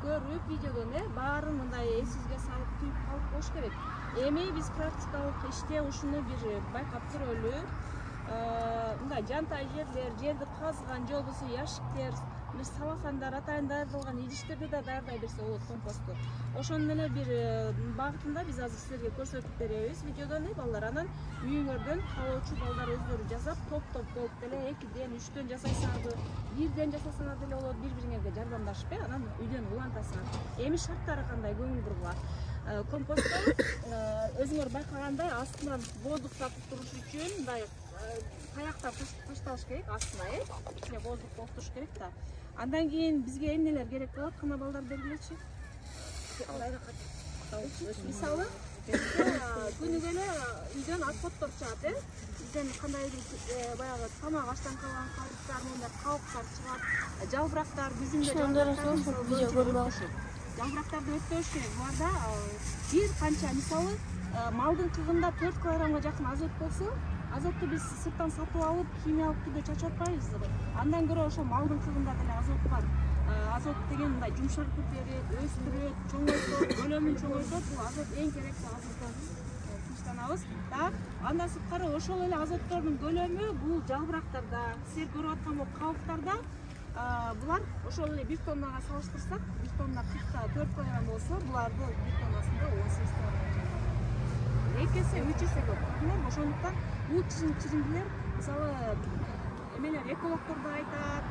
көрүп видеодон баарын мындай эсибизге салып туюп калып коюш керек. Эми биз практикалык иште ушуну бир байкап көрөлү. Мындай жантай жерлер, жерди казган же болбосо яшиктер, салафандар атайын даярдалган идиштерди да даярдай берсе болот компосту. Ошонун эле бир багытында биз азыр силерге көрсөтүп беребиз видеодон балдар. Анан үйүңөрдөн каалоочу балдар өздөрү жасап, топ-топ болуп деле 2ден, 3дөн жасайсаңыз, 1ден жасасаңар деле болот, бири-бириңерге жардамдашып, анан үйдөн улантасыңар. Эми шарттары кандай көңүл бургула. Компостто өзүңөр байкагандай астынан воздух тартып туруш үчүн мындай таяктар ташталыш керек астына, ичине воздух болуп туруш керек да. Андан кийин бизге эмнелер керек болот? Кана балдар бергилечи. Мисалы, күнүгө эле үйдөн отходдор чыгат, Бизден кандайдыр баягы тамак аштан калган калдыктар, мындай калыптар чыгат, жалбырактар, жүзүндө жалбырактарды өттөш керек. Буларда бир канча, мисалы, малдын кыгында 4 килограммга жакын азот болсо, азотту биз сырттан сатып алып, химиялык түрдө чачатпайбызбы? Андан көрө ошо малдын кыгында деле азот бар. Азот деген мындай жумшартып берет, өстүрөт, чоңойтот, көлөмүн чоңойтот. Бул азот эң керектүү азоттон тынчтанабыз. Андан сырткары ошол эле азоттордун көлөмү бул жалбырактарда, силер көрүп аткан бул кабыктарда булар ошол эле 1 тоннага салыштырсак, 1 тонна 4 килограмм болсо, буларды 1 тоннасында 18 килограмм. 2 эсе, 3 эсе көп. Ошондуктан бул чыжындылар, мисалы, эмелер экологдор да айтат,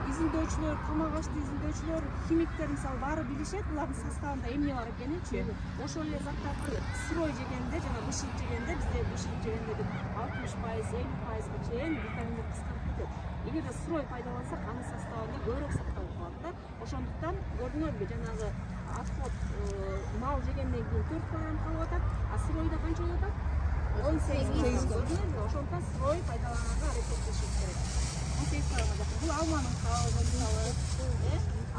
изилдөөчүлөр, тамак ашты изилдөөчүлөр, химиктер мисалы баары билишет, булардын составында эмне бар экенинчи. Ошол эле заттарды сырой жегенде жана бышык жегенде, бизде бышык жегенде 60%, 50%га чейин витаминдер кыскарып кетет. Эгерде сырой пайдалансак, анын составында көбүрөөк сакталып калат да. Ошондуктан көрдүңөрбү, жанагы отход мал жегенден кийин 4 килограмм калып атат, а сыройда канча болуп атат? 18 килограмм. Ошондуктан сырой пайдаланганга аракеттешиш керек. 18 килограммга жакын. Бул алманын кабыгы, мисалы,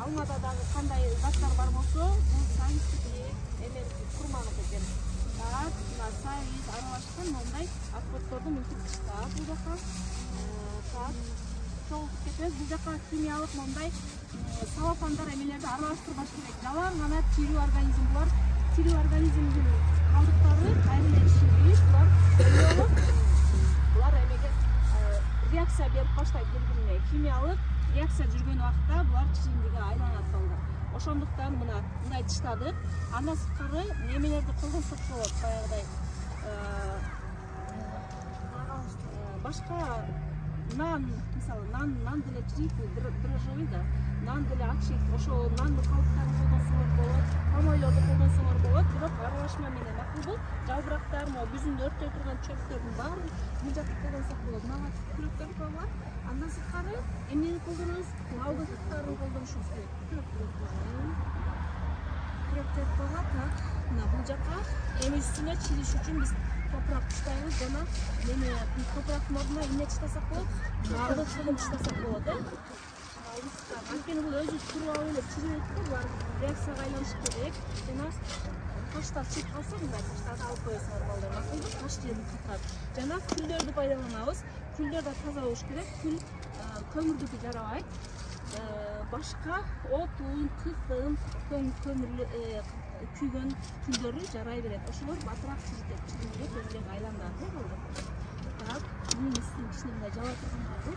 алмада дагы кандай заттар бар болсо, бул сайыздыки, курманыкы экен. Мына сайыз аралашкан мындай отходдорду мынтип тыштап, бул жака чогултуп кетебиз. Бул жака химиялык мындай салафандар эмелерди аралаштырбаш керек. Жалаң гана тирүү организм булар. Тирүү организмдин калдыктары кайра иширип, булар эмеге реакция берип баштайт бири-бирине. Химиялык реакция жүргөн убакта булар чыжындыга айланат балдар. Ошондуктан мындай тыштадык. Андан сырткары эмелерди колдонсок болот, баягыдай башка нан, мисалы, нан деле дрожжевый да, нан деле акшек, ошо нандын калдыктарын колдонсоңор болот, помойлорду колдонсоңор болот, бирок аралашма менен макулбу. Жалбырактар, бүзүндү өрттөй турган чөптөрдүн баарын мыжатып колдонсок болот. Мага күрөктөр бар. Андан сырткары эмнени колдонобуз? Малдын кыктарын колдонушубуз керек. Күрөктөр бар. Мына бул жака эми үстүнө чилиш үчүн биз топурак таштайбыз, жана эми топурактын ордуна эмне таштасак болот? Малдын кыгын таштасак болот, Анткени бул өзү туруп алып эле чирейт да, булар реакцияга айланышы керек. Жана таштар чип калса, мындай таштарды алып коесуңар балдар, макулбу? Таш жерин кыттап. Жана күлдөрдү пайдаланабыз. Күлдөр да таза болуш керек. Күл көмүрдүкү жарабайт. Башка отун, кытын, күйгөн күлдөрү жарай берет. Ошолор батыраак чиритет, чирийге көбүрөөк айланат, болду. Так, мунун үстүн кичине мындай жаба тургандарды.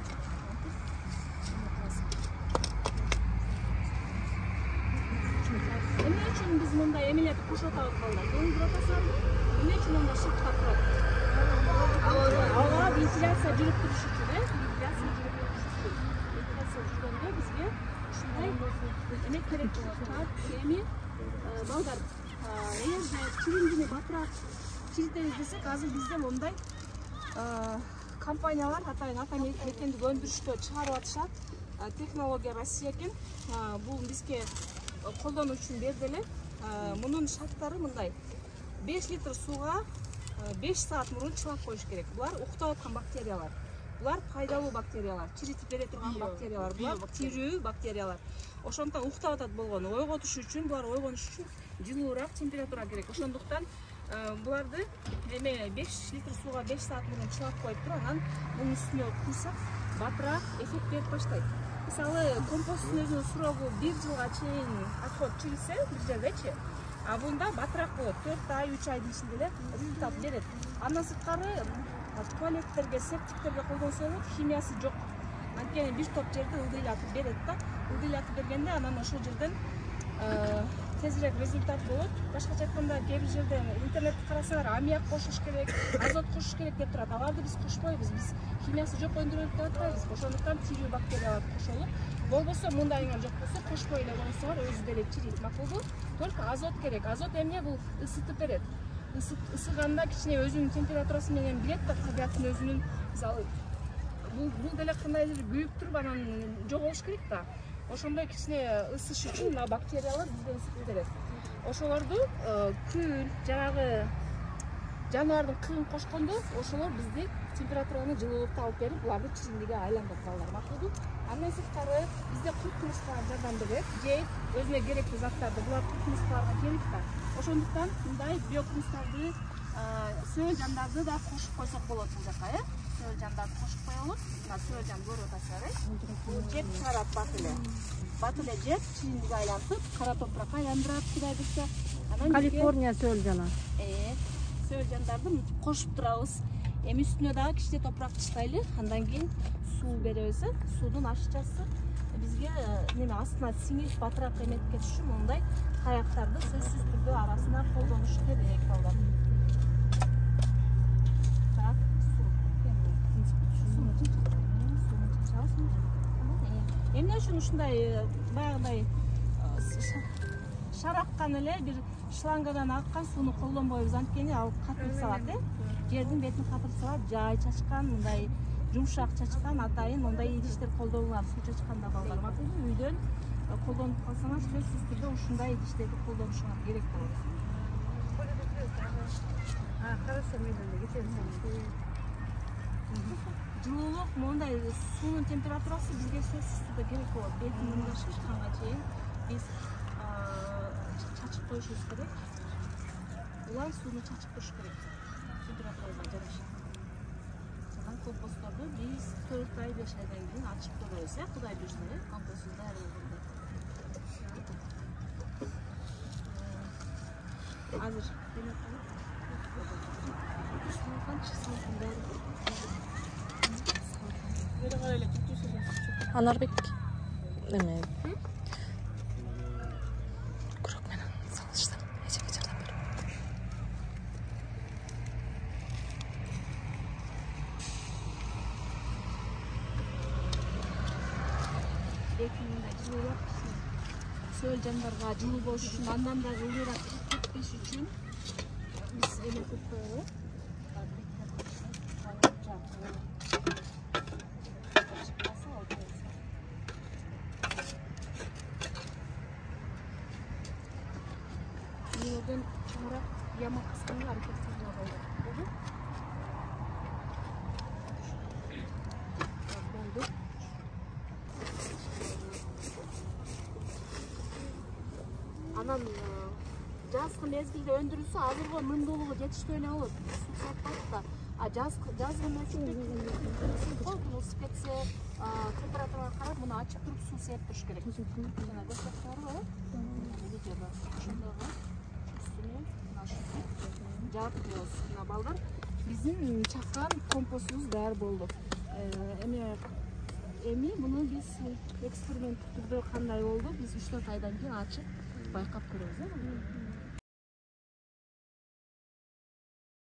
Эмне үчүн биз мындай эмелерди кошуп атабыз балдар? Көңүл атасызбы? Эмне үчүн мындай шырткап турат? Ага, вентиляция жүрүп туруш үчүн, вентиляция жүргөндө бизге ушундай эме керек болот. Эми балдар, эгерде чиримдини батыраак чиритебиз десек, азыр бизде мындай компаниялар атайын мекендик өндүрүштө чыгарып атышат. Технология Россия экен. Бул бизге колдонуу үчүн бердиле. Мунун шарттары мындай: 5 литр сууга 5 саат мурун чылап коюш керек. Булар уктап аткан бактериялар. Булар пайдалуу бактериялар, чиритип бере турган бактериялар, булар тирүү бактериялар. Ошондуктан уктап атат болгону ойготуш үчүн, булар ойгонуш үчүн жылуураак температура керек. Ошондуктан буларды эме 5 литр сууга 5 саат мурун чылап коюп туруп, анан мунун үстүнө куйсак, батыраак эффект берип баштайт. Мисалы, компосттун өзүнүн срогу 1 жылга чейин отход чыгса, бир жердечи. А бунда батыраак болот. 4 ай, 3 айдын ичинде эле результат берет. Андан сырткары туалеттерге, септиктерге колдонсо болот, химиясы жок. Анткени бир топ жерде ылдыйлатып берет да. Ылдыйлатып бергенде анан ошол жерден тезирээк результат болот. Башкача айтканда, кээ бир жерде интернетти карасаңар, аммиак кошуш керек, азот кошуш керек деп турат. Аларды биз кошпойбуз. Биз химиясы жок өндүрөлүп деп атпайбыз. Ошондуктан тирүү бактериялар кошолуп, болбосо мындайыңар жок болсо кошпой эле койсоңор өзү деле чирийт, макулбу? Только азот керек. Азот эмне? Бул ысытып берет. Ысыганда кичине өзүнүн температурасы менен билет да, табиаттын өзүнүн, мисалы, бул деле кандайдыр күйүп туруп анан жоголуш керек да. Ошондой кичине ысыш үчүн мына бактериялар бизге ысытып берет. Ошолорду күл, жанагы жаныбардын кыгын кошкондо ошолор бизди температураны жылуулукту алып берип, буларды чиримдиге айландырып алалар, макулбу? Андан сырткары бизде курт кумурскалар жардам берет, же өзүнө керектүү заттарды булар курт кумурскаларга керек да. Ошондуктан мындай биокумустарды, сөл жандарды да кошуп койсок болот бул жака, сөл жандарды кошуп коелук. Мына сөл жан көрүп атасыздар, бул жеп чыгарат бат эле жеп чиримдиге айлантып, кара топуракка айландырат, Кудай буйрса. Калифорния сөл жана. Сөл жандарды кошуп турабыз. Эми үстүнө дагы кичине топурак таштайлы, андан кийин суу беребиз. Суудун ашчасы бизге неме астына сиңип батыраак эметке түшүп, мындай каяктарды сөзсүз түрдө арасына колдонуш керек балдар. Так, эмне үчүн ушундай баягыдай шараккан эле бир шлангадан аккан сууну колдонбойбуз, анткени ал катырып салат, жердин бетин катырып салат, жай чачкан, мындай жумшак чачкан, атайын ондай идиштер колдонулат, суу чачканда балдар. Макулбу, үйдөн колдонуп калсаңар, сөзсүз түрдө ушундай идиштерди колдонушуңар керек болот. Хорошо, мейлі, кетеміз. Жылуулук, мондай суунун температурасы бизге сөзсүз түрдө керек болот. Бетин мындай шашканга чейин биз чачып коюшубуз керек. Улам сууну чачып туруш керек. Температурага жараша. Анан компостторду биз 4 ай 5 айдан кийин ачып көрөбүз, Кудай буйрса, компостубуз даяр болгондо. Азыр Анарбек эме күрөк менен салышты. Эчеге жардам бер. Бетинде жылуулук сөл жандарга жылуу болуш үчүн, андан да ылдыйраак кетпеш үчүн биз эметип коелук. Yoldan çamura yama kısmını hareket etmeye oldu. Oldu. Anam жазгы мезгилде өндүрүлсө азыркы мындуулугу жетиштүү эле болот. Суу сатпайт да. А жазгы мезгилде ысып кетсе, температурага карап муну ачып туруп суу сеп туруш керек. Жана көрсөтөбүз, видеодо ошондогу үстүнө жаап коебуз. Мына балдар, биздин чаккан компостубуз даяр болду. Эми муну биз эксперименттик түрдө кандай болду? Биз 3-4 айдан кийин ачып байкап көрөбүз.